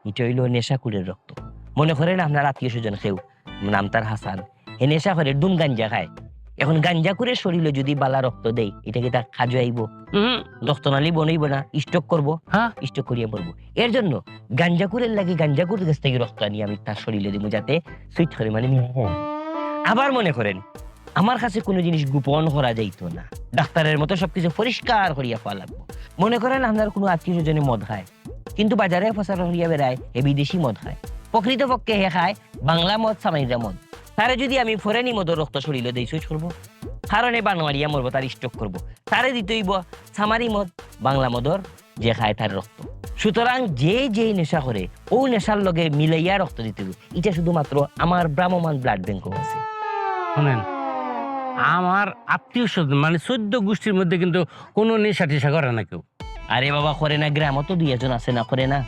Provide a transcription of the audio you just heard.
এটা হইল নেশাকুরের রক্ত। মনে করেন আপনার আত্মীয় স্বজন কেউ, নাম তার হাসান, এ নেশা করে ডুম গাঞ্জা খায়। এখন গাঞ্জা করে শরীরে যদি বালা রক্ত দেয়, এটা কি তার খাজু আইব? রক্তনালী বনইব না, স্টক করবো, হ্যাঁ স্টক করিয়া পড়বো। এর জন্য গাঞ্জাকুরের লাগে গাঞ্জাকুর কাছ থেকে রক্ত আনি আমি তার শরীরে দিব, যাতে সুইট করে মানে আবার মনে করেন আমার কাছে কোনো জিনিস গোপন করা যাইতো না, ডাক্তারের মতো সবকিছু পরিষ্কার করিয়া পাওয়া লাগবো। মনে করেন আপনার কোনো আত্মীয় স্বজনে মদ খায়, কিন্তু বাজারে প্রচার করিয়া বেড়ায় এ বিদেশি মদ খায়। প্রকৃতপক্ষে হে খায় বাংলা মদ, সামাইরা মদ। তারে যদি আমি ফরেনি মদের রক্ত শরীরে দেই, সুইচ করবো, কারণে বানোয়ারিয়া মরবো, তার স্টক করবো। তারে দিতেইব সামারি মদ, বাংলা মদর যে খায় তার রক্ত। সুতরাং যে নেশা করে ও নেশার লগে মিলাইয়া রক্ত দিতে হবে। এটা শুধুমাত্র আমার ভ্রাম্যমান ব্লাড ব্যাংকও আছে। শুনেন, আমার আত্মীয় স্বজন মানে 14 গোষ্ঠীর মধ্যে কিন্তু কোনো নেশা টেশা করে না কেউ। আরে বাবা, করে না, গ্রামও তো দুই একজন আছে না করে না।